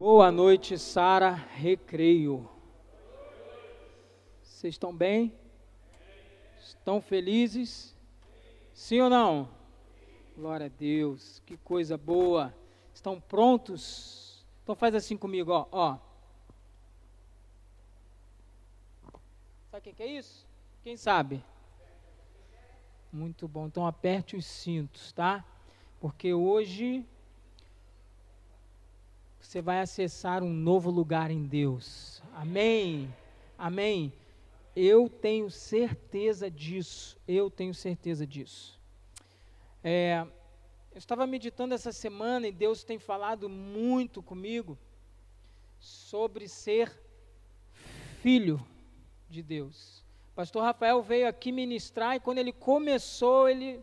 Boa noite, Sara Recreio. Vocês estão bem? Estão felizes? Sim ou não? Glória a Deus, que coisa boa. Estão prontos? Então faz assim comigo, ó. Sabe o que é isso? Quem sabe? Muito bom, então aperte os cintos, tá? Porque hoje você vai acessar um novo lugar em Deus. Amém? Amém? Eu tenho certeza disso. Eu estava meditando essa semana e Deus tem falado muito comigo sobre ser filho de Deus. Pastor Rafael veio aqui ministrar e quando ele começou, ele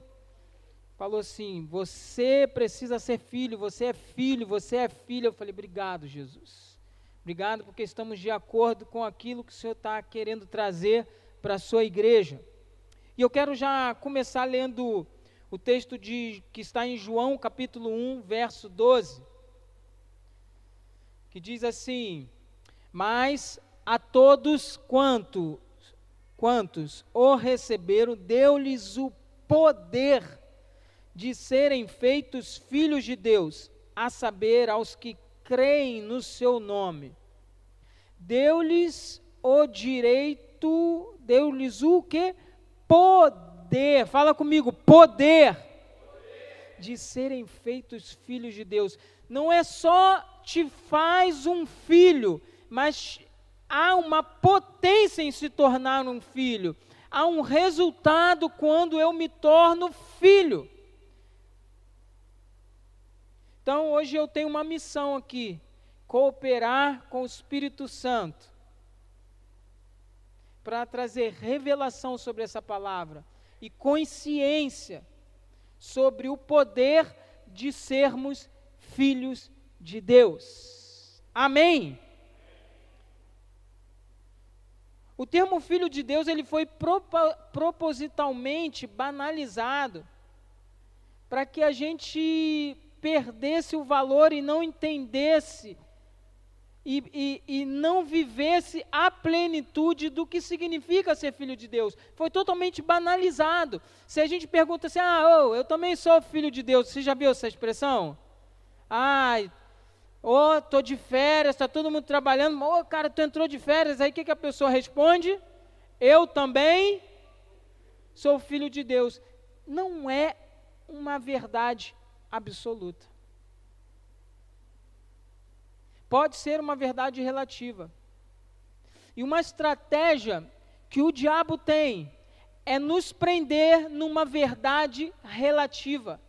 falou assim: você precisa ser filho, você é filho, você é filha. Eu falei: obrigado, Jesus. Obrigado porque estamos de acordo com aquilo que o Senhor está querendo trazer para a sua igreja. E eu quero já começar lendo o texto que está em João capítulo 1, verso 12, que diz assim: mas a todos quantos o receberam, deu-lhes o poder de serem feitos filhos de Deus, a saber, aos que creem no seu nome. Deu-lhes o direito, deu-lhes o quê? Poder, fala comigo, poder de serem feitos filhos de Deus. Não é só te faz um filho, mas há uma potência em se tornar um filho. Há um resultado quando eu me torno filho. Então, hoje eu tenho uma missão aqui, cooperar com o Espírito Santo, para trazer revelação sobre essa palavra e consciência sobre o poder de sermos filhos de Deus. Amém? O termo filho de Deus, ele foi propositalmente banalizado para que a gente perdesse o valor e não entendesse e não vivesse a plenitude do que significa ser filho de Deus. Foi totalmente banalizado. Se a gente pergunta assim: eu também sou filho de Deus, você já viu essa expressão? Estou de férias, está todo mundo trabalhando, cara, tu entrou de férias, aí o que a pessoa responde? Eu também sou filho de Deus. Não é uma verdade absoluta. Pode ser uma verdade relativa. E uma estratégia que o diabo tem é nos prender numa verdade relativa.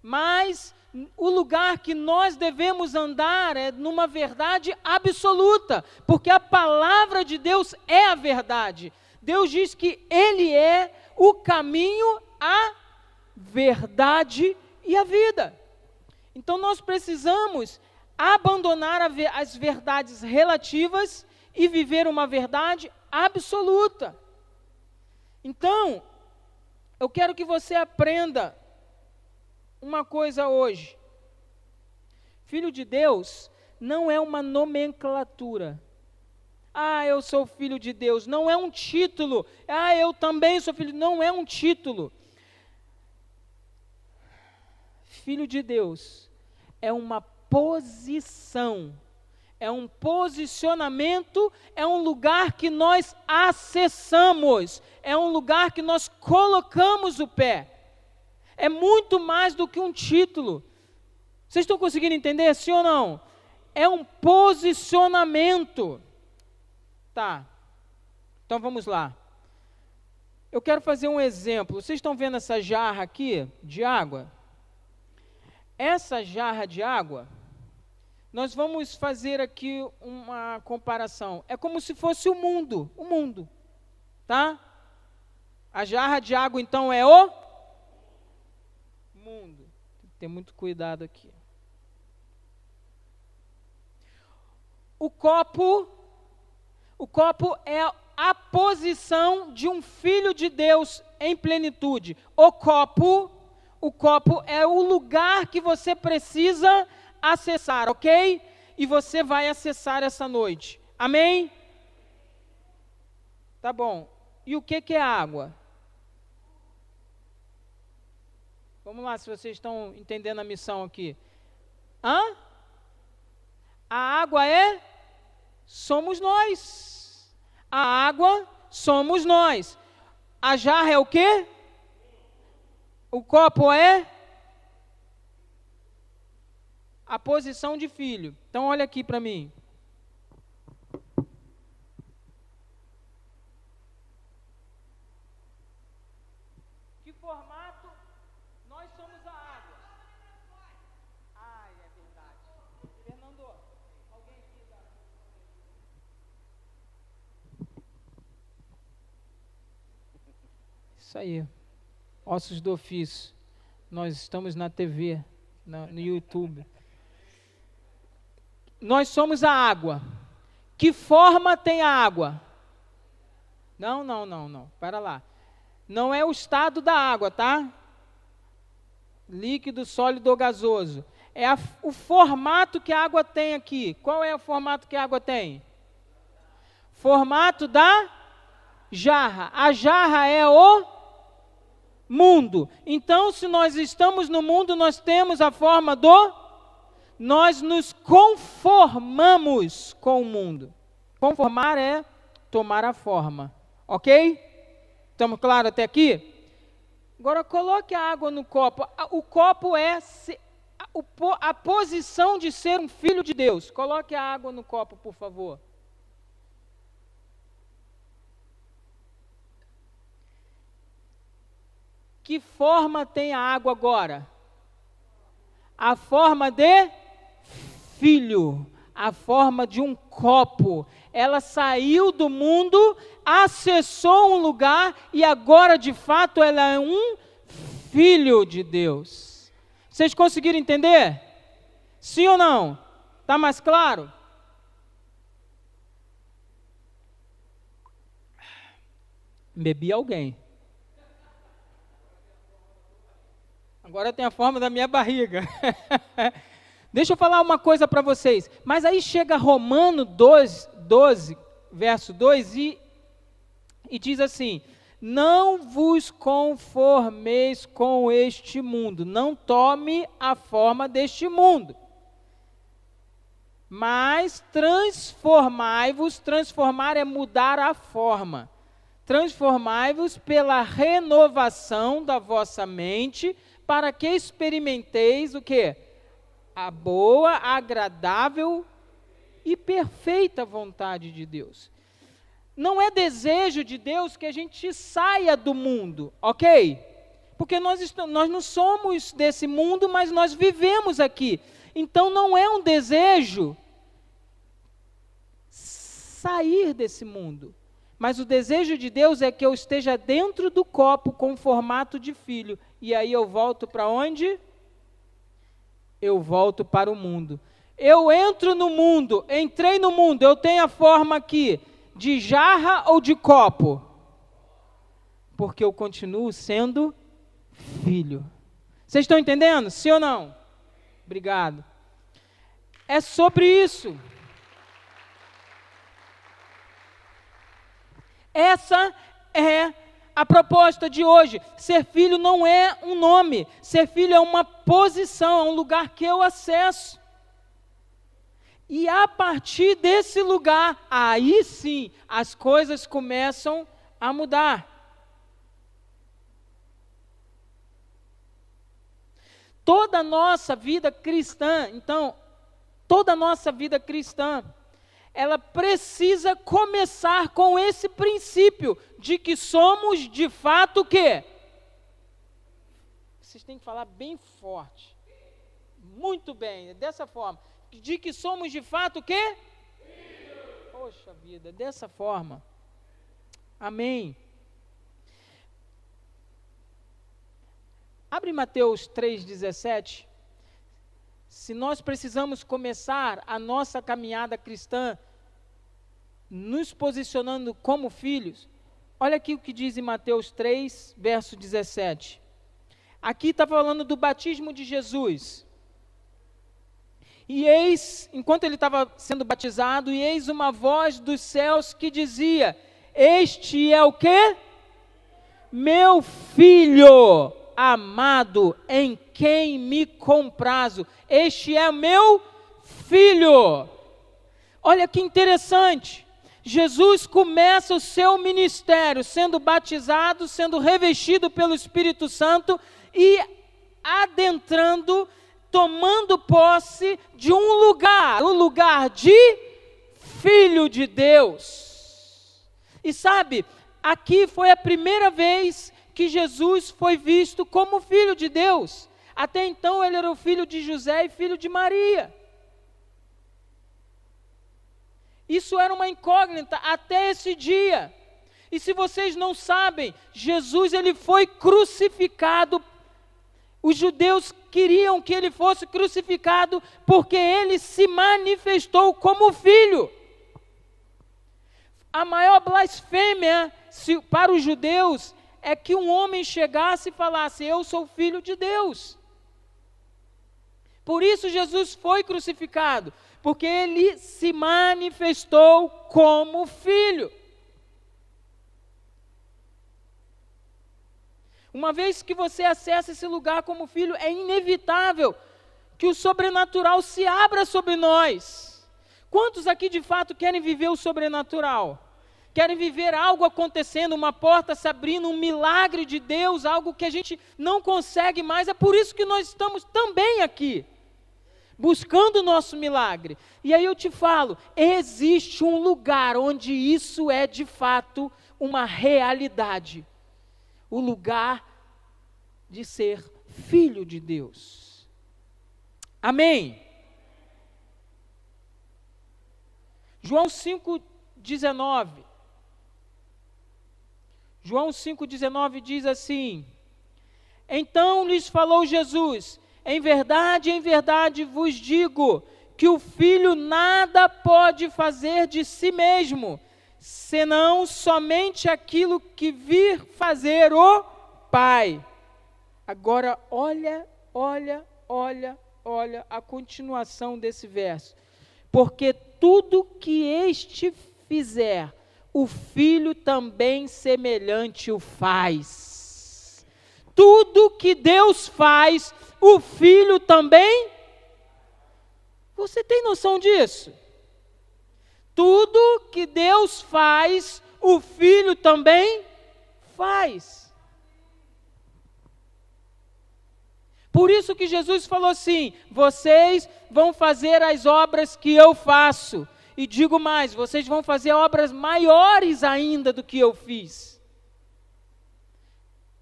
Mas o lugar que nós devemos andar é numa verdade absoluta, porque a palavra de Deus é a verdade. Deus diz que Ele é o caminho, a verdade e a vida. Então nós precisamos abandonar as verdades relativas e viver uma verdade absoluta. Então, eu quero que você aprenda uma coisa hoje. Filho de Deus não é uma nomenclatura. Eu sou filho de Deus. Não é um título. Eu também sou filho. Não é um título. Filho de Deus é uma posição, é um posicionamento, é um lugar que nós acessamos, é um lugar que nós colocamos o pé. É muito mais do que um título. Vocês estão conseguindo entender, sim ou não? É um posicionamento. Tá, então vamos lá. Eu quero fazer um exemplo. Vocês estão vendo essa jarra aqui de água? Essa jarra de água, nós vamos fazer aqui uma comparação. É como se fosse o mundo, tá? A jarra de água, então, é o mundo. Tem que ter muito cuidado aqui. O copo é a posição de um filho de Deus em plenitude. O copo é o lugar que você precisa acessar, ok? e você vai acessar essa noite. Amém? Tá bom. E o que é água? Vamos lá, se vocês estão entendendo a missão aqui. A água somos nós. A água somos nós. A jarra é o quê? O copo é a posição de filho. Então olha aqui para mim. Que formato? Nós somos a água. Ai, é verdade. Fernando, alguém aqui dá. Isso aí. Ossos do ofício. Nós estamos na TV, no YouTube. Nós somos a água. Que forma tem a água? Não. Para lá. Não é o estado da água, tá? Líquido, sólido ou gasoso. É o formato que a água tem aqui. Qual é o formato que a água tem? Formato da jarra. A jarra é o mundo. Então, se nós estamos no mundo, nós temos a forma nós nos conformamos com o mundo. Conformar é tomar a forma. Ok? Estamos claros até aqui? Agora coloque a água no copo. O copo é a posição de ser um filho de Deus. Coloque a água no copo, por favor. Que forma tem a água agora? A forma de filho, a forma de um copo. Ela saiu do mundo, acessou um lugar e agora de fato ela é um filho de Deus. Vocês conseguiram entender? Sim ou não? Está mais claro? Bebi alguém. Agora tem a forma da minha barriga. Deixa eu falar uma coisa para vocês. Mas aí chega Romano 12, verso 2, e diz assim: não vos conformeis com este mundo, não tome a forma deste mundo, mas transformai-vos. Transformar é mudar a forma. Transformai-vos pela renovação da vossa mente, para que experimenteis o quê? A boa, agradável e perfeita vontade de Deus. Não é desejo de Deus que a gente saia do mundo, ok? Porque nós não somos desse mundo, mas nós vivemos aqui. Então não é um desejo sair desse mundo. Mas o desejo de Deus é que eu esteja dentro do copo com o formato de filho. E aí eu volto para onde? Eu volto para o mundo. Eu entro no mundo, entrei no mundo, eu tenho a forma aqui de jarra ou de copo? Porque eu continuo sendo filho. Vocês estão entendendo? Sim ou não? Obrigado. É sobre isso. Essa é a proposta de hoje. Ser filho não é um nome. Ser filho é uma posição, é um lugar que eu acesso. E a partir desse lugar, aí sim, as coisas começam a mudar. Toda a nossa vida cristã, então, toda a nossa vida cristã, ela precisa começar com esse princípio de que somos de fato o quê? Vocês têm que falar bem forte. Muito bem, dessa forma. De que somos de fato o quê? Poxa vida, dessa forma. Amém. Abre Mateus 3,17. Se nós precisamos começar a nossa caminhada cristã nos posicionando como filhos, olha aqui o que diz em Mateus 3, verso 17. Aqui está falando do batismo de Jesus. E eis, enquanto ele estava sendo batizado, e eis uma voz dos céus que dizia: este é o quê? Meu filho amado, em quem me comprazo. Este é meu filho. Olha que interessante. Jesus começa o seu ministério sendo batizado, sendo revestido pelo Espírito Santo e adentrando, tomando posse de um lugar, o lugar de Filho de Deus. E sabe, aqui foi a primeira vez que Jesus foi visto como Filho de Deus. Até então ele era o filho de José e filho de Maria. Isso era uma incógnita até esse dia. E se vocês não sabem, Jesus ele foi crucificado. Os judeus queriam que ele fosse crucificado porque ele se manifestou como filho. A maior blasfêmia para os judeus é que um homem chegasse e falasse: eu sou filho de Deus. Por isso Jesus foi crucificado, porque ele se manifestou como filho. Uma vez que você acessa esse lugar como filho, é inevitável que o sobrenatural se abra sobre nós. Quantos aqui de fato querem viver o sobrenatural? Querem viver algo acontecendo, uma porta se abrindo, um milagre de Deus, algo que a gente não consegue mais. É por isso que nós estamos também aqui, buscando o nosso milagre. E aí eu te falo, existe um lugar onde isso é de fato uma realidade. O lugar de ser filho de Deus. Amém? João 5,19. João 5,19 diz assim: então lhes falou Jesus: em verdade vos digo, que o Filho nada pode fazer de si mesmo, senão somente aquilo que vir fazer o Pai. Agora olha a continuação desse verso. Porque tudo que este fizer, o Filho também semelhante o faz. Tudo que Deus faz, o Filho também. Você tem noção disso? Tudo que Deus faz, o Filho também faz. Por isso que Jesus falou assim: vocês vão fazer as obras que eu faço. E digo mais, vocês vão fazer obras maiores ainda do que eu fiz.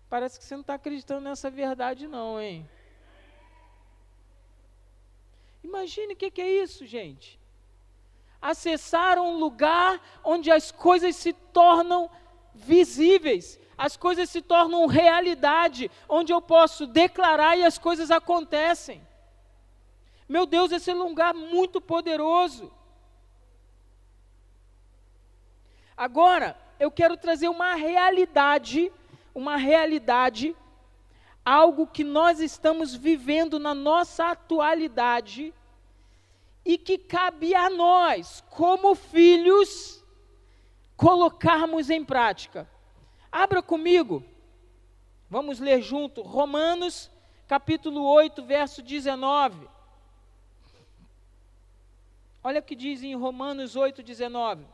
Parece que você não está acreditando nessa verdade não, hein? Imagine o que é isso, gente. Acessar um lugar onde as coisas se tornam visíveis, as coisas se tornam realidade, onde eu posso declarar e as coisas acontecem. Meu Deus, esse é um lugar muito poderoso. Agora, eu quero trazer uma realidade, algo que nós estamos vivendo na nossa atualidade e que cabe a nós, como filhos, colocarmos em prática. Abra comigo, vamos ler junto, Romanos, capítulo 8, verso 19. Olha o que diz em Romanos 8, 19.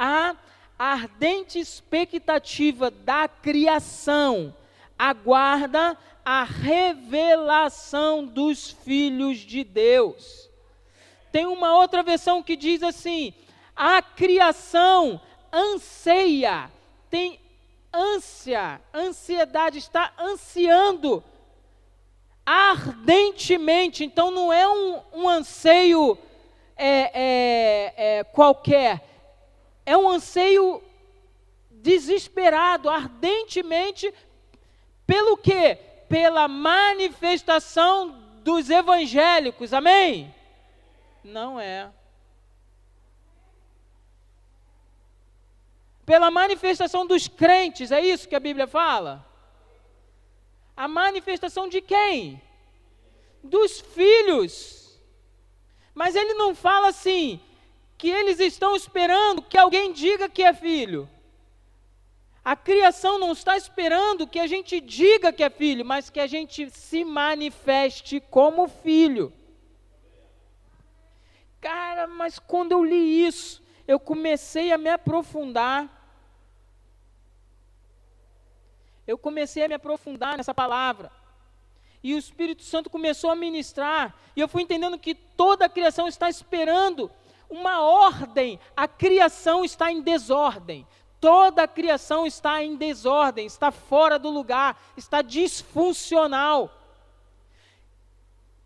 A ardente expectativa da criação aguarda a revelação dos filhos de Deus. Tem uma outra versão que diz assim: a criação anseia, tem ansiedade, está ansiando ardentemente. Então não é um anseio qualquer, é um anseio desesperado, ardentemente, pelo quê? Pela manifestação dos evangélicos, amém? Não é. Pela manifestação dos crentes, é isso que a Bíblia fala? A manifestação de quem? dos filhos. Mas ele não fala assim, que eles estão esperando que alguém diga que é filho. A criação não está esperando que a gente diga que é filho, mas que a gente se manifeste como filho. Cara, mas quando eu li isso, eu comecei a me aprofundar. Eu comecei a me aprofundar nessa palavra. E o Espírito Santo começou a ministrar. E eu fui entendendo que toda a criação está esperando uma ordem. A criação está em desordem. Toda a criação está em desordem, está fora do lugar, está disfuncional.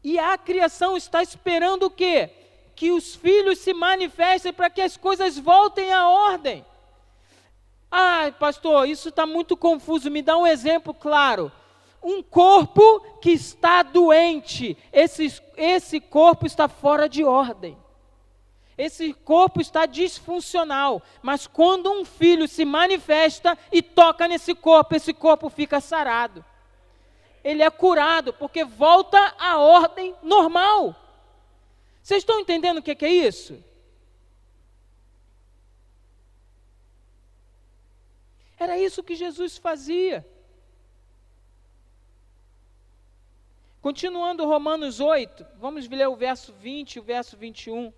E a criação está esperando o quê? Que os filhos se manifestem para que as coisas voltem à ordem. Ah, pastor, isso está muito confuso, me dá um exemplo claro. Um corpo que está doente, esse corpo está fora de ordem. Esse corpo está disfuncional, mas quando um filho se manifesta e toca nesse corpo fica sarado. Ele é curado, porque volta à ordem normal. Vocês estão entendendo o que é isso? Era isso que Jesus fazia. Continuando Romanos 8, vamos ler o verso 20 e o verso 21.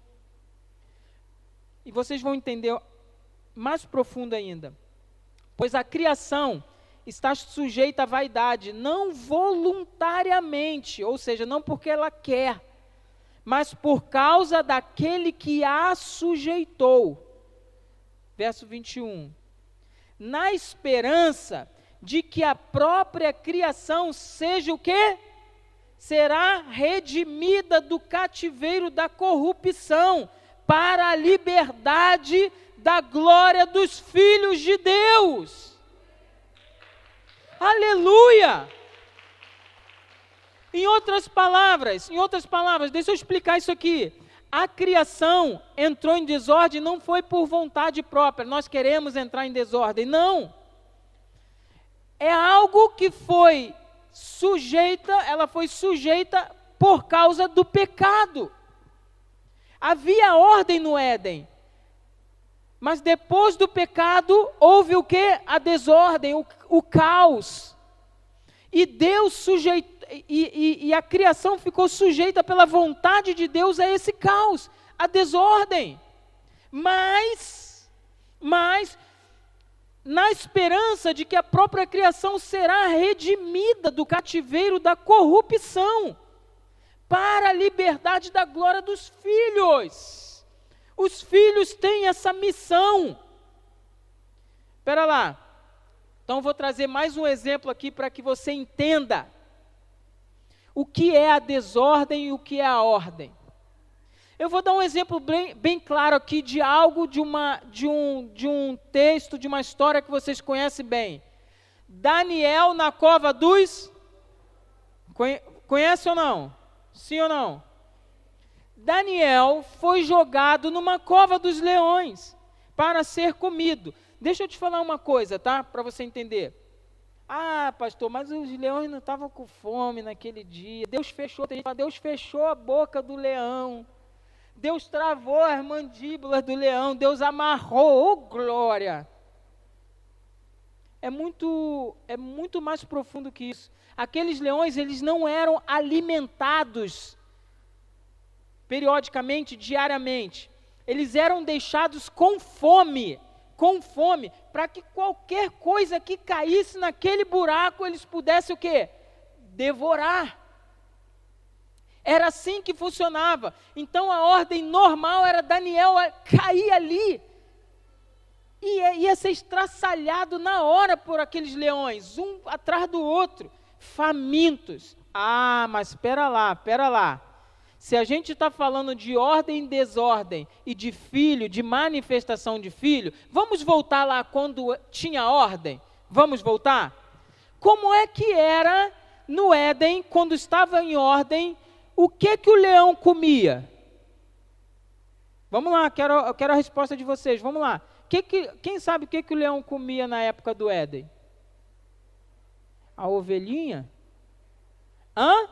E vocês vão entender mais profundo ainda. Pois a criação está sujeita à vaidade, não voluntariamente, ou seja, não porque ela quer, mas por causa daquele que a sujeitou. Verso 21. Na esperança de que a própria criação seja o quê? Será redimida do cativeiro da corrupção, para a liberdade da glória dos filhos de Deus. Aleluia! Em outras palavras, deixa eu explicar isso aqui. A criação entrou em desordem, não foi por vontade própria, nós queremos entrar em desordem, não. É algo que ela foi sujeita por causa do pecado. Havia ordem no Éden, mas depois do pecado houve o quê? A desordem, o caos. E Deus e a criação ficou sujeita pela vontade de Deus a esse caos, a desordem. Mas na esperança de que a própria criação será redimida do cativeiro da corrupção, para a liberdade da glória dos filhos. Os filhos têm essa missão. Espera lá. Então vou trazer mais um exemplo aqui para que você entenda o que é a desordem e o que é a ordem. Eu vou dar um exemplo bem claro aqui de algo, de um texto, de uma história que vocês conhecem bem. Daniel na cova dos... Conhece ou não? Sim ou não? Daniel foi jogado numa cova dos leões para ser comido. Deixa eu te falar uma coisa, tá? Para você entender. Ah, pastor, mas os leões não estavam com fome naquele dia. Deus fechou a boca do leão. Deus travou as mandíbulas do leão. Deus amarrou. Oh, glória! É muito mais profundo que isso. Aqueles leões, eles não eram alimentados periodicamente, diariamente. Eles eram deixados com fome, para que qualquer coisa que caísse naquele buraco, eles pudessem o quê? Devorar. Era assim que funcionava. Então a ordem normal era Daniel cair ali, e ia ser estraçalhado na hora por aqueles leões, um atrás do outro, famintos. Ah, mas espera lá. Se a gente está falando de ordem e desordem, e de filho, de manifestação de filho, vamos voltar lá quando tinha ordem? Vamos voltar? Como é que era no Éden, quando estava em ordem, o que o leão comia? Vamos lá, eu quero a resposta de vocês, vamos lá. Quem sabe o que o leão comia na época do Éden? A ovelhinha? Hã?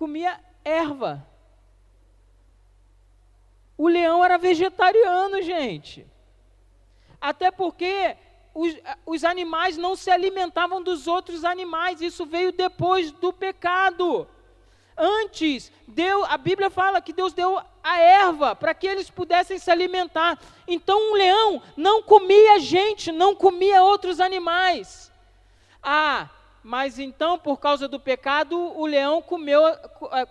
comia erva. O leão era vegetariano, gente. Até porque os animais não se alimentavam dos outros animais. Isso veio depois do pecado. Antes, a Bíblia fala que Deus deu a erva para que eles pudessem se alimentar. Então, um leão não comia gente, não comia outros animais. Mas então, por causa do pecado, o leão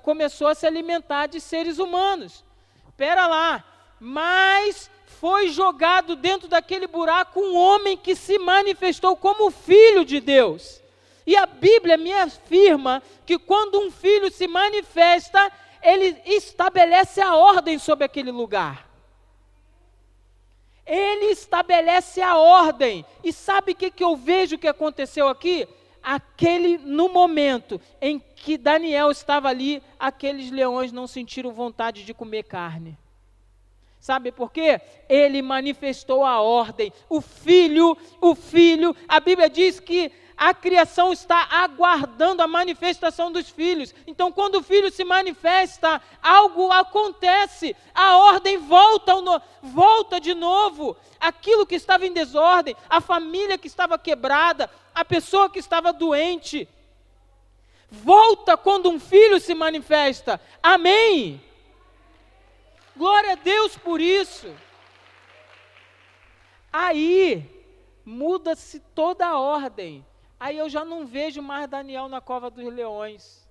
começou a se alimentar de seres humanos. Espera lá, mas foi jogado dentro daquele buraco um homem que se manifestou como filho de Deus. E a Bíblia me afirma que quando um filho se manifesta, ele estabelece a ordem sobre aquele lugar. Ele estabelece a ordem. E sabe o que eu vejo que aconteceu aqui? No momento em que Daniel estava ali, aqueles leões não sentiram vontade de comer carne. Sabe por quê? Ele manifestou a ordem. O filho, a Bíblia diz que a criação está aguardando a manifestação dos filhos. Então, quando o filho se manifesta, algo acontece. A ordem volta de novo. Aquilo que estava em desordem, a família que estava quebrada, a pessoa que estava doente, volta quando um filho se manifesta. Amém? Glória a Deus por isso. Aí, muda-se toda a ordem. Aí eu já não vejo mais Daniel na cova dos leões.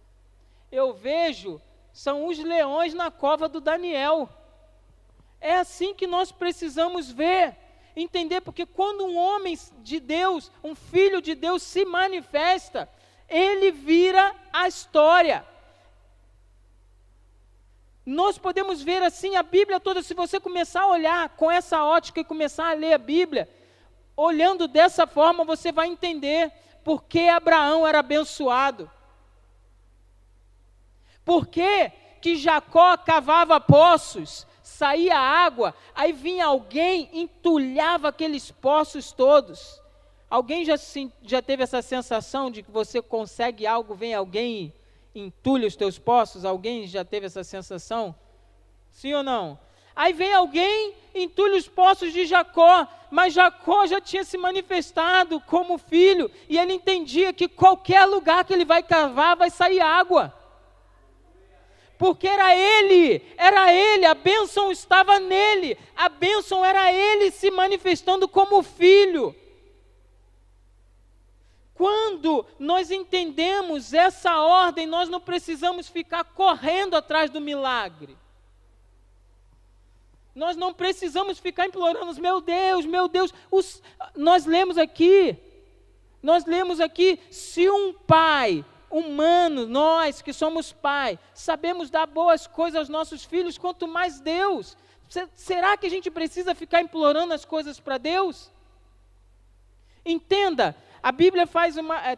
Eu vejo, são os leões na cova do Daniel. É assim que nós precisamos ver, entender, porque quando um homem de Deus, um filho de Deus se manifesta, ele vira a história. Nós podemos ver assim a Bíblia toda, se você começar a olhar com essa ótica e começar a ler a Bíblia, olhando dessa forma, você vai entender por que Abraão era abençoado. Por que Jacó cavava poços, saía água, aí vinha alguém, entulhava aqueles poços todos. Alguém já teve essa sensação de que você consegue algo, vem alguém e entulha os teus poços? Alguém já teve essa sensação? Sim ou não? Aí vem alguém, entulha os poços de Jacó, mas Jacó já tinha se manifestado como filho, e ele entendia que qualquer lugar que ele vai cavar, vai sair água. Porque era ele, a bênção estava nele, a bênção era ele se manifestando como filho. Quando nós entendemos essa ordem, nós não precisamos ficar correndo atrás do milagre. Nós não precisamos ficar implorando, meu Deus, nós lemos aqui, se um pai humano, nós que somos pai, sabemos dar boas coisas aos nossos filhos, quanto mais Deus. Será que a gente precisa ficar implorando as coisas para Deus? Entenda, a Bíblia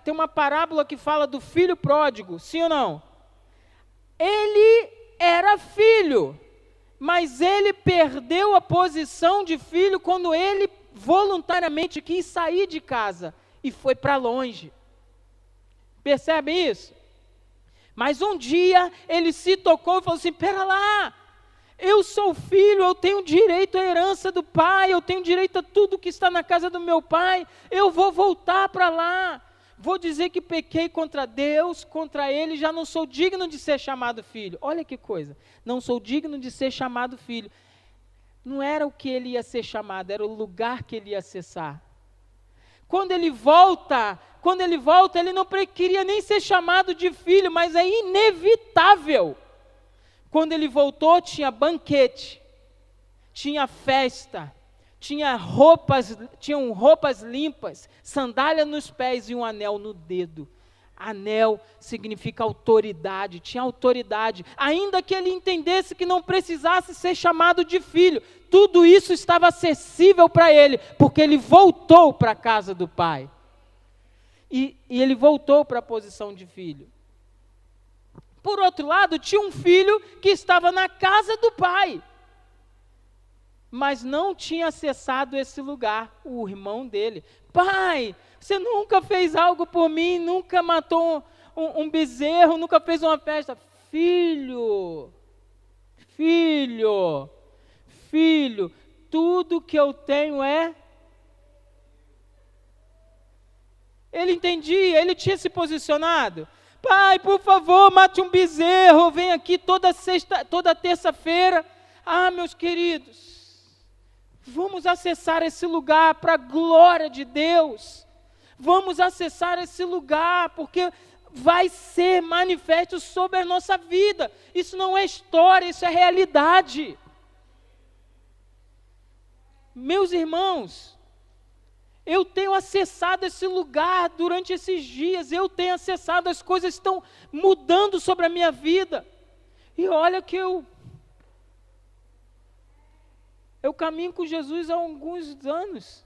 tem uma parábola que fala do filho pródigo, sim ou não? Ele era filho, mas ele perdeu a posição de filho quando ele voluntariamente quis sair de casa e foi para longe. Percebe isso? Mas um dia ele se tocou e falou assim, pera lá, eu sou filho, eu tenho direito à herança do pai, eu tenho direito a tudo que está na casa do meu pai, eu vou voltar para lá, vou dizer que pequei contra Deus, contra ele, já não sou digno de ser chamado filho. Olha que coisa, não sou digno de ser chamado filho. Não era o que ele ia ser chamado, era o lugar que ele ia acessar. Quando ele volta, ele não queria nem ser chamado de filho, mas é inevitável. Quando ele voltou, tinha banquete, tinha festa, tinham roupas limpas, sandália nos pés e um anel no dedo. Anel significa autoridade, tinha autoridade. Ainda que ele entendesse que não precisasse ser chamado de filho, tudo isso estava acessível para ele, porque ele voltou para a casa do pai. E ele voltou para a posição de filho. Por outro lado, tinha um filho que estava na casa do pai, mas não tinha acessado esse lugar, o irmão dele. Pai, você nunca fez algo por mim, nunca matou um bezerro, nunca fez uma festa. filho, filho, filho, tudo que eu tenho é... Ele entendia, ele tinha se posicionado. Pai, por favor, mate um bezerro, vem aqui toda terça-feira. Ah, meus queridos, vamos acessar esse lugar para a glória de Deus. Vamos acessar esse lugar, porque vai ser manifesto sobre a nossa vida. Isso não é história, isso é realidade. Meus irmãos, eu tenho acessado esse lugar durante esses dias, eu tenho acessado, as coisas estão mudando sobre a minha vida. E olha que eu caminho com Jesus há alguns anos.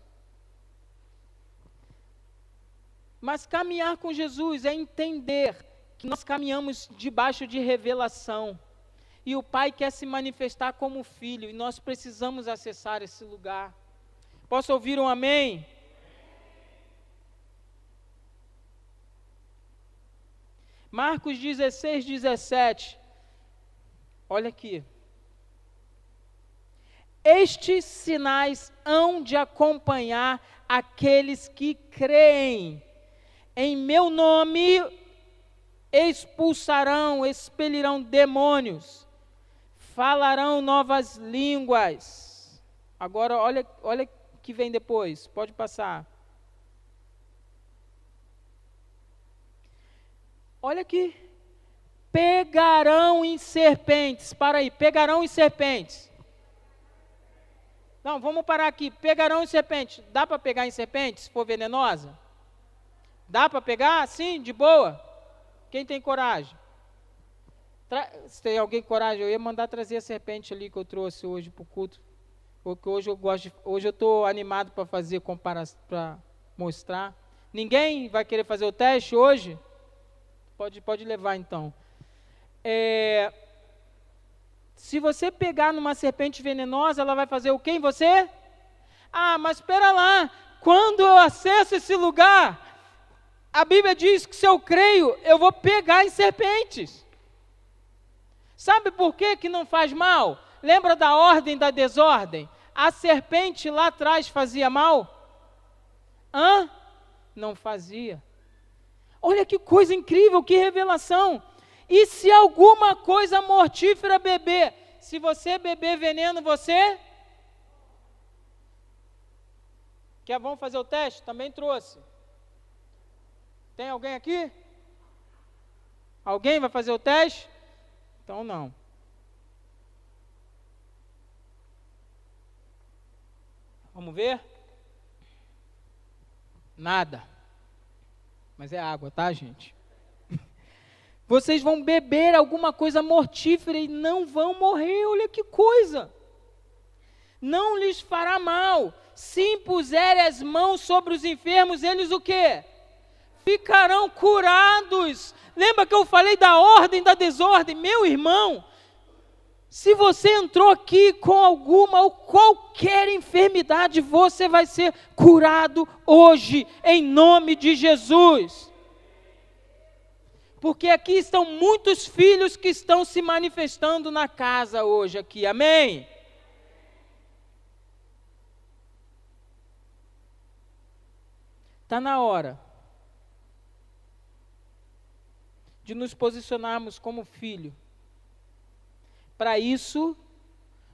Mas caminhar com Jesus é entender que nós caminhamos debaixo de revelação. E o Pai quer se manifestar como filho, e nós precisamos acessar esse lugar. Posso ouvir um amém? Marcos 16, 17. Olha aqui. Estes sinais hão de acompanhar aqueles que creem. Em meu nome expelirão demônios, falarão novas línguas. Agora olha o que vem depois, pode passar. Olha aqui, pegarão em serpentes, para aí, pegarão em serpentes. Não, vamos parar aqui, pegarão em serpentes. Dá para pegar em serpentes, se for venenosa? Dá para pegar? Sim, de boa. Quem tem coragem? Se tem alguém com coragem, eu ia mandar trazer a serpente ali que eu trouxe hoje para o culto. Porque hoje eu estou animado para fazer comparação, para mostrar. Ninguém vai querer fazer o teste hoje? Pode levar então. Se você pegar numa serpente venenosa, ela vai fazer o quê em você? Ah, mas espera lá, quando eu acesso esse lugar, a Bíblia diz que se eu creio, eu vou pegar em serpentes. Sabe por que não faz mal? Lembra da ordem da desordem? A serpente lá atrás fazia mal? Não fazia. Olha que coisa incrível, que revelação. E se alguma coisa mortífera beber, se você beber veneno, você... Vamos fazer o teste? Também trouxe. Tem alguém aqui? Alguém vai fazer o teste? Então não. Vamos ver? Nada. Mas é água, tá, gente? Vocês vão beber alguma coisa mortífera e não vão morrer, olha que coisa. Não lhes fará mal. Se impuserem as mãos sobre os enfermos, eles o quê? Ficarão curados. Lembra que eu falei da ordem, da desordem? Meu irmão, se você entrou aqui com alguma ou qualquer enfermidade, você vai ser curado hoje, em nome de Jesus. Porque aqui estão muitos filhos que estão se manifestando na casa hoje aqui, amém? Está na hora de nos posicionarmos como filho. Para isso,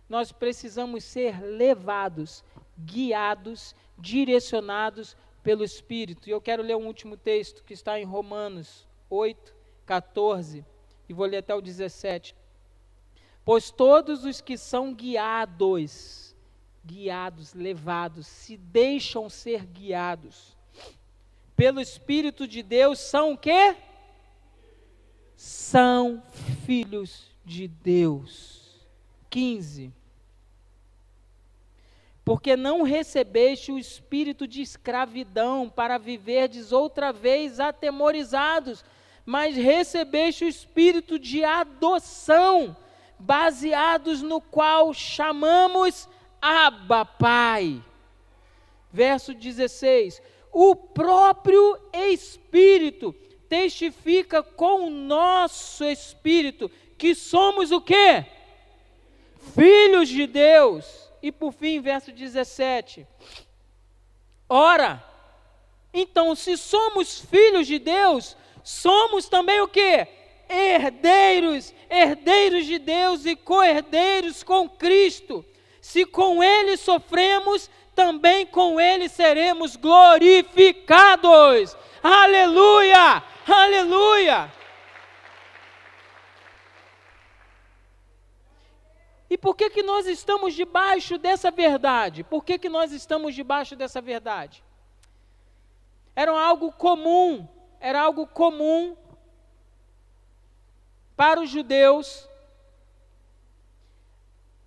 nós precisamos ser levados, guiados, direcionados pelo Espírito. E eu quero ler um último texto que está em Romanos 8, 14, e vou ler até o 17. Pois todos os que são guiados, levados, se deixam ser guiados pelo Espírito de Deus, são o quê? São filhos de Deus. 15. Porque não recebeste o espírito de escravidão para viverdes outra vez atemorizados, mas recebeste o espírito de adoção, baseados no qual chamamos Abba, Pai. Verso 16. O próprio Espírito testifica com o nosso espírito que somos o quê? Filhos de Deus. E por fim, verso 17. Ora, então se somos filhos de Deus, somos também o quê? Herdeiros, herdeiros de Deus e co-herdeiros com Cristo. Se com Ele sofremos, também com Ele seremos glorificados. Aleluia! Aleluia! E por que nós estamos debaixo dessa verdade? Por que nós estamos debaixo dessa verdade? Era algo comum para os judeus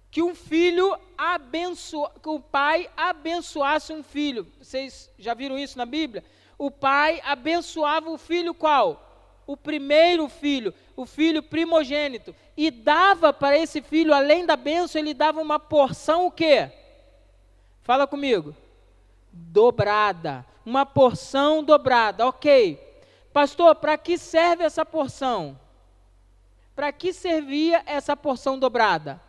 que que o pai abençoasse um filho. Vocês já viram isso na Bíblia? O pai abençoava o filho qual? O primeiro filho, o filho primogênito, e dava para esse filho, além da bênção, ele dava uma porção o quê? Fala comigo. Dobrada, uma porção dobrada, ok. Pastor, para que serve essa porção? Para que servia essa porção dobrada?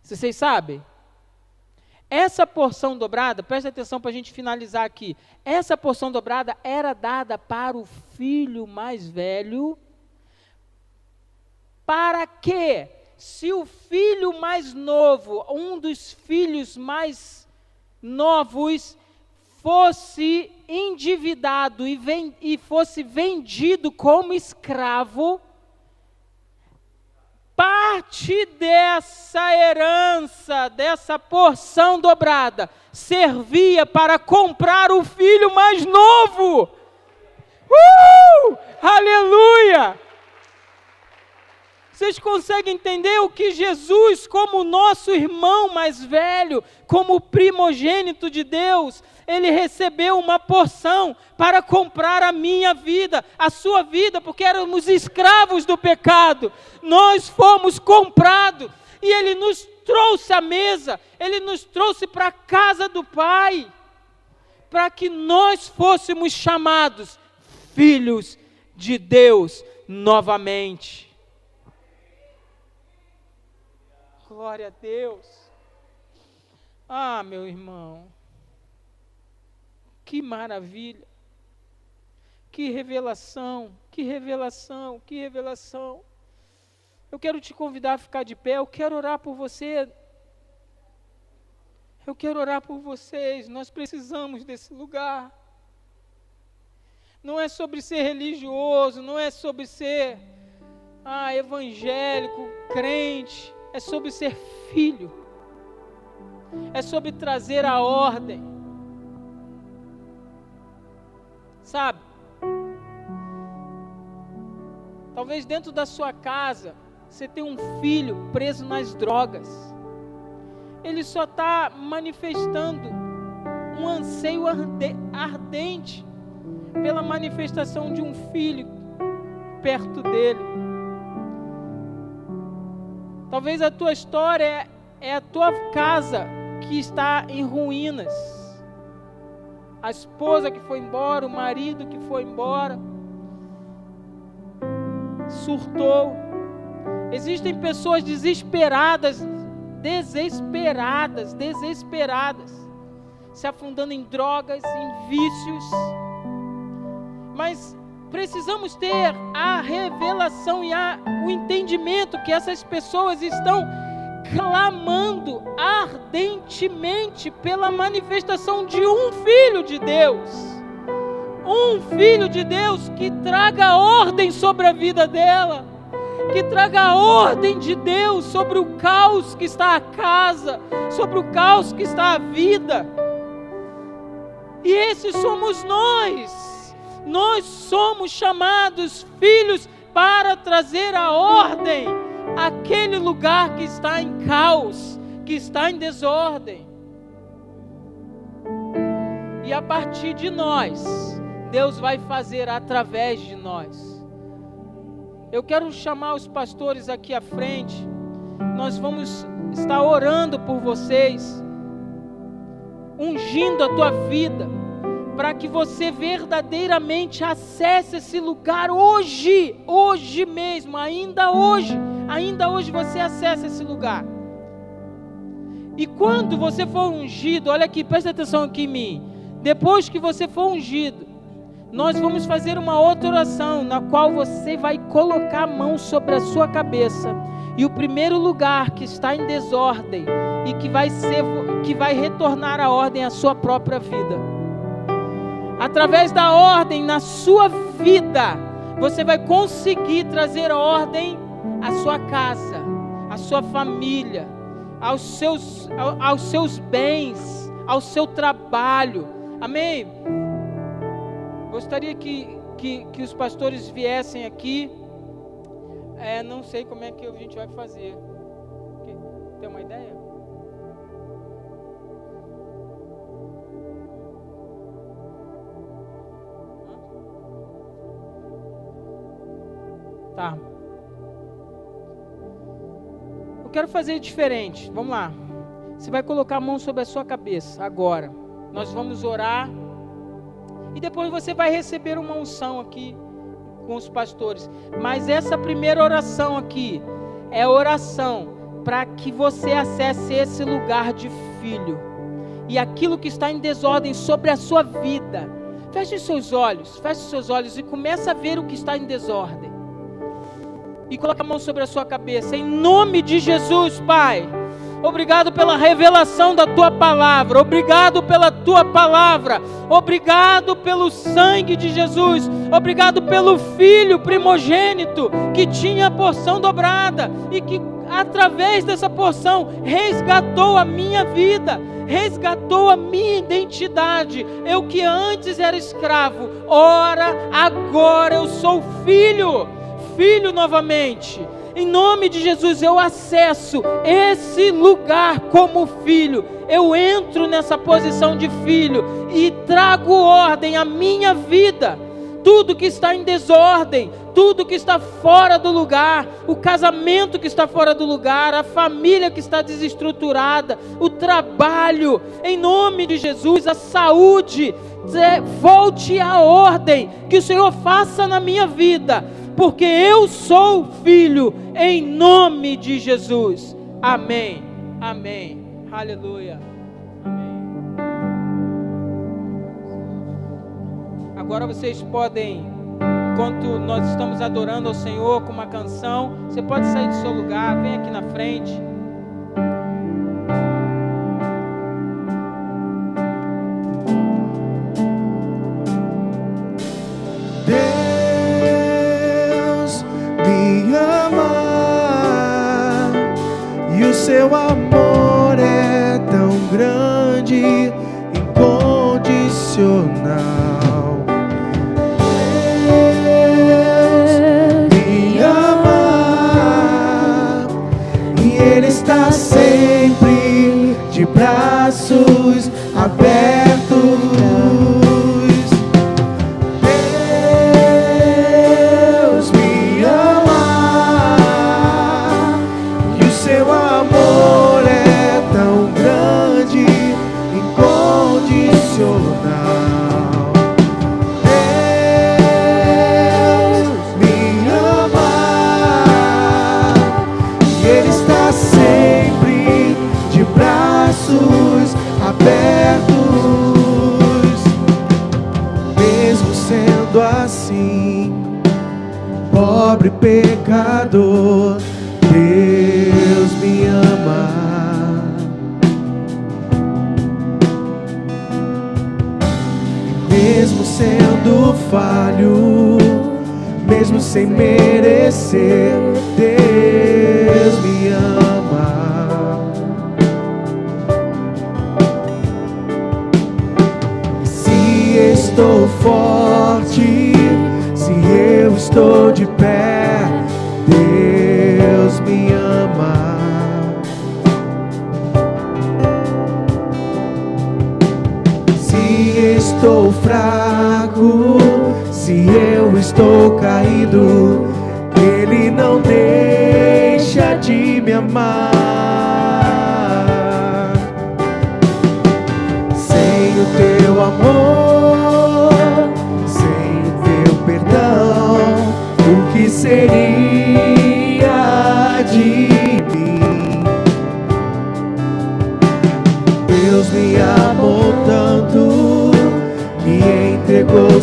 Vocês sabem? Essa porção dobrada, presta atenção para a gente finalizar aqui. Essa porção dobrada era dada para o filho mais velho, para que, se o filho mais novo, um dos filhos mais novos, fosse endividado e fosse vendido como escravo, parte dessa herança, dessa porção dobrada, servia para comprar o filho mais novo. Aleluia! Vocês conseguem entender o que Jesus, como nosso irmão mais velho, como primogênito de Deus, ele recebeu uma porção para comprar a minha vida, a sua vida, porque éramos escravos do pecado. Nós fomos comprados e ele nos trouxe à mesa, ele nos trouxe para a casa do Pai, para que nós fôssemos chamados filhos de Deus novamente. Glória a Deus. Ah, meu irmão, que maravilha, que revelação, que revelação, que revelação. Eu quero te convidar a ficar de pé, eu quero orar por você. Eu quero orar por vocês, nós precisamos desse lugar. Não é sobre ser religioso, não é sobre ser evangélico, crente. É sobre ser filho, é sobre trazer a ordem, sabe? Talvez dentro da sua casa, você tenha um filho preso nas drogas, ele só está manifestando um anseio ardente pela manifestação de um filho perto dele. Talvez a tua história é a tua casa que está em ruínas. A esposa que foi embora, o marido que foi embora, surtou. Existem pessoas desesperadas, se afundando em drogas, em vícios. Mas precisamos ter a revelação e o entendimento que essas pessoas estão clamando ardentemente pela manifestação de um Filho de Deus. Um Filho de Deus que traga ordem sobre a vida dela, que traga a ordem de Deus sobre o caos que está a casa, sobre o caos que está a vida. E esses somos nós. Nós somos chamados filhos para trazer a ordem àquele lugar que está em caos, que está em desordem. E a partir de nós, Deus vai fazer através de nós. Eu quero chamar os pastores aqui à frente. Nós vamos estar orando por vocês, ungindo a tua vida, para que você verdadeiramente acesse esse lugar hoje mesmo, ainda ainda hoje você acessa esse lugar. E quando você for ungido, olha aqui, presta atenção aqui em mim. Depois que você for ungido, nós vamos fazer uma outra oração, na qual você vai colocar a mão sobre a sua cabeça. E o primeiro lugar que está em desordem e que vai retornar à ordem, é a sua própria vida. Através da ordem na sua vida, você vai conseguir trazer ordem à sua casa, à sua família, aos seus bens, ao seu trabalho. Amém? Gostaria que os pastores viessem aqui. Não sei como é que a gente vai fazer. Tem uma ideia? Tá. Eu quero fazer diferente. Vamos lá. Você vai colocar a mão sobre a sua cabeça agora. Nós vamos orar. E depois você vai receber uma unção aqui com os pastores. Mas essa primeira oração aqui é oração para que você acesse esse lugar de filho. E aquilo que está em desordem sobre a sua vida. Feche os seus olhos e comece a ver o que está em desordem. E coloque a mão sobre a sua cabeça. Em nome de Jesus, Pai. Obrigado pela revelação da Tua palavra. Obrigado pela Tua palavra. Obrigado pelo sangue de Jesus. Obrigado pelo Filho primogênito que tinha a porção dobrada e que através dessa porção resgatou a minha vida, resgatou a minha identidade. Eu que antes era escravo, ora agora eu sou filho novamente. Em nome de Jesus, eu acesso esse lugar como filho. Eu entro nessa posição de filho e trago ordem à minha vida. Tudo que está em desordem, tudo que está fora do lugar, o casamento que está fora do lugar, a família que está desestruturada, o trabalho, em nome de Jesus, a saúde, volte à ordem, que o Senhor faça na minha vida, porque eu sou filho, em nome de Jesus. Amém, amém, aleluia, amém. Agora vocês podem, enquanto nós estamos adorando ao Senhor com uma canção, você pode sair do seu lugar, vem aqui na frente. Seu amor é tão grande, incondicional. Deus me ama e Ele está sempre de braços abertos. Deus me ama e o seu amor é tão grande, incondicional. Deus me ama e Ele está sempre de braços abertos. Mesmo sendo assim, pobre pecador, Deus me ama. Mesmo sendo falho, mesmo sem merecer, Deus me ama. Se estou forte, se eu estou de pé, Deus me ama. Se estou fraco, se eu estou caído, Ele não deixa de me amar. Sem o teu amor, sem o teu perdão, o que seria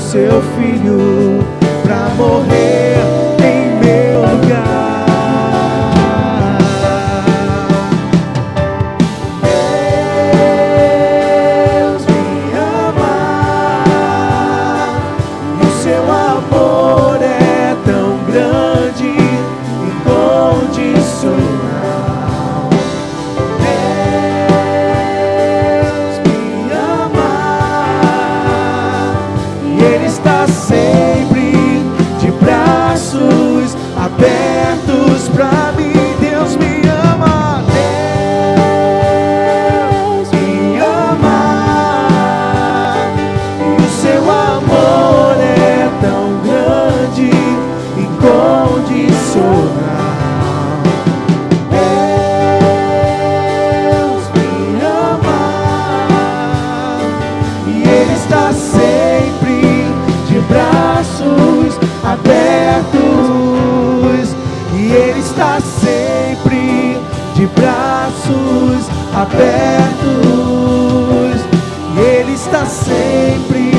seu filho pra morrer em meu lugar. Deus me ama e o seu amor é tão grande, incondicional. Deus me ama e Ele está sempre de braços abertos pra mim. Deus me ama, Deus me ama e o seu amor é tão grande, incondicional. Deus me ama e Ele está sempre de braços abertos, e Ele está sempre de braços abertos, e Ele está sempre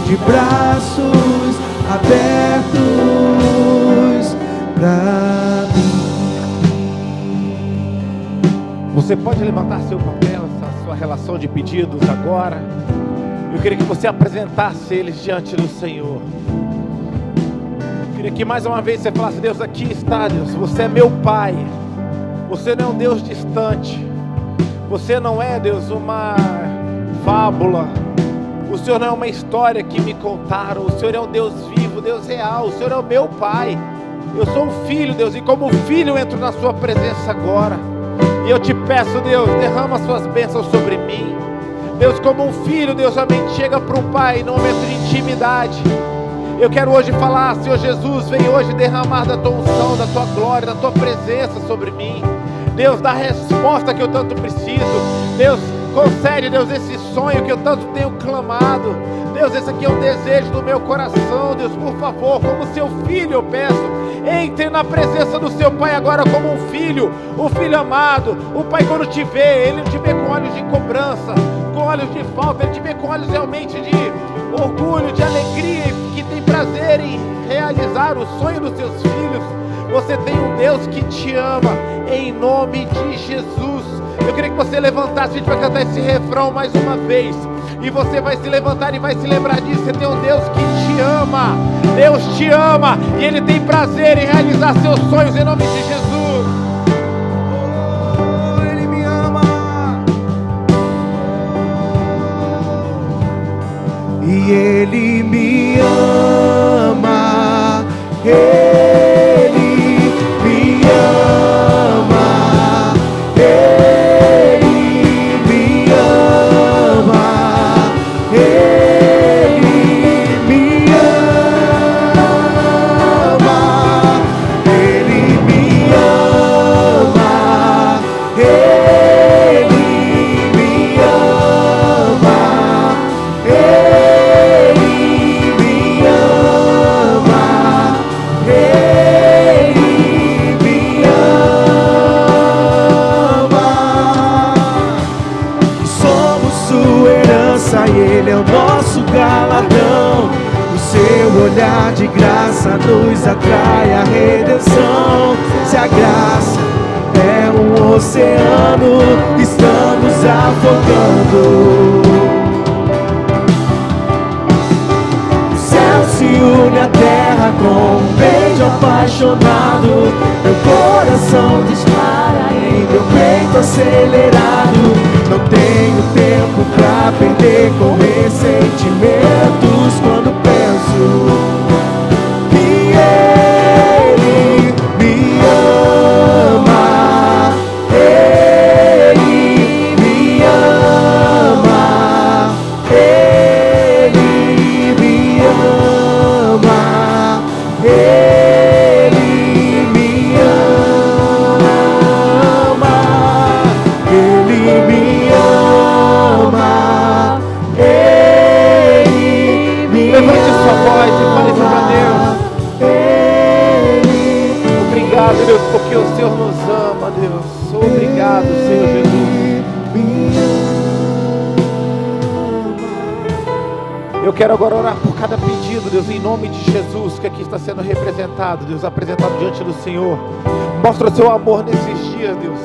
de braços abertos pra mim. Você pode levantar seu papel, essa sua relação de pedidos agora. Eu queria que você apresentasse eles diante do Senhor. Eu queria que mais uma vez você falasse: Deus, aqui está, Deus, você é meu Pai. Você não é um Deus distante. Você não é, Deus, uma fábula. O Senhor não é uma história que me contaram. O Senhor é um Deus vivo, Deus real. O Senhor é o meu Pai. Eu sou um filho, Deus, e como filho eu entro na sua presença agora. E eu te peço, Deus, derrama suas bênçãos sobre mim. Deus, como um filho, Deus, somente chega para um pai num momento de intimidade. Eu quero hoje falar: Senhor Jesus, vem hoje derramar da tua unção, da tua glória, da tua presença sobre mim. Deus, dá a resposta que eu tanto preciso. Deus, concede, Deus, esse sonho que eu tanto tenho clamado. Deus, esse aqui é um desejo do meu coração. Deus, por favor, como seu filho eu peço, entre na presença do seu Pai agora como um filho amado. O Pai, quando te vê, Ele te vê com olhos de cobrança, com olhos de falta. Ele te vê com olhos realmente de orgulho, de alegria, que tem prazer em realizar o sonho dos seus filhos. Você tem um Deus que te ama, em nome de Jesus. Eu queria que você levantasse, a gente vai cantar esse refrão mais uma vez, e você vai se levantar e vai se lembrar disso. Você tem um Deus que te ama, Deus te ama, e Ele tem prazer em realizar seus sonhos, em nome de Jesus. Oh, Ele me ama e Ele me ama, Ele me ama, Ele me ama, Ele me ama, Ele me ama, Ele me ama, Ele me ama, Ele me ama. Somos sua herança e Ele é o nosso galardão. O seu olhar de graça nos atrai à redenção. Se a graça é um oceano, estamos afogando. O céu se une à terra com um beijo apaixonado. Meu coração dispara em meu peito acelerado. Não tenho tempo pra perder com ressentimentos quando penso que Ele me ama, Ele me ama, Ele me ama, Ele me ama, Ele me ama, Ele me Levante sua voz e fale para Deus. Obrigado, Deus, porque o Senhor nos ama, Deus. Obrigado, Senhor Jesus. Eu quero agora orar por cada pedido pedido, Deus, em nome de Jesus, que aqui está sendo representado, Deus, apresentado diante do Senhor. Mostra o seu amor nesses dias, Deus.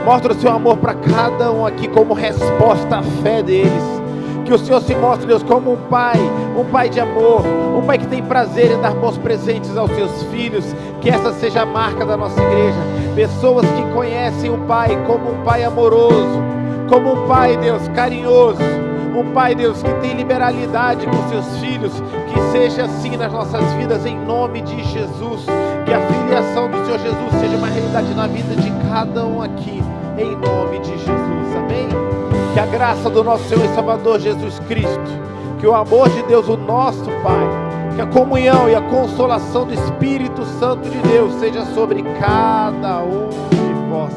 Mostra o seu amor para cada um aqui como resposta à fé deles. Que o Senhor se mostre, Deus, como um pai de amor, um pai que tem prazer em dar bons presentes aos seus filhos. Que essa seja a marca da nossa igreja. Pessoas que conhecem o Pai como um Pai amoroso, como um Pai, Deus, carinhoso, um Pai, Deus, que tem liberalidade com seus filhos. Que seja assim nas nossas vidas, em nome de Jesus. Que a filiação do Senhor Jesus seja uma realidade na vida de cada um aqui, em nome de Jesus, amém? Que a graça do nosso Senhor e Salvador Jesus Cristo, que o amor de Deus, o nosso Pai, que a comunhão e a consolação do Espírito Santo de Deus seja sobre cada um de vós.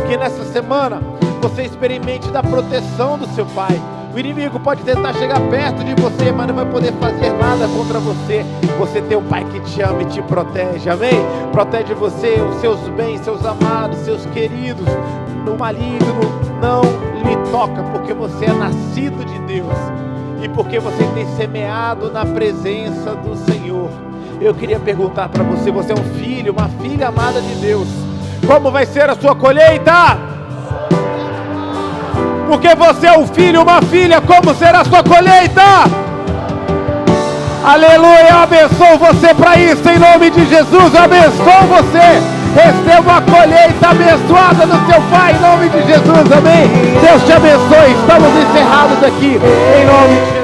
Que nessa semana você experimente da proteção do seu Pai. O inimigo pode tentar chegar perto de você, mas não vai poder fazer nada contra você. Você tem um Pai que te ama e te protege, amém? Protege você, os seus bens, seus amados, seus queridos. O maligno não lhe toca, porque você é nascido de Deus e porque você tem semeado na presença do Senhor. Eu queria perguntar para você, você é um filho, uma filha amada de Deus. Como vai ser a sua colheita? Porque você é um filho, uma filha, como será a sua colheita? Aleluia, eu abençoo você para isso, em nome de Jesus, eu abençoo você. Receba a colheita abençoada do seu Pai, em nome de Jesus, amém? Deus te abençoe, estamos encerrados aqui, em nome de Jesus.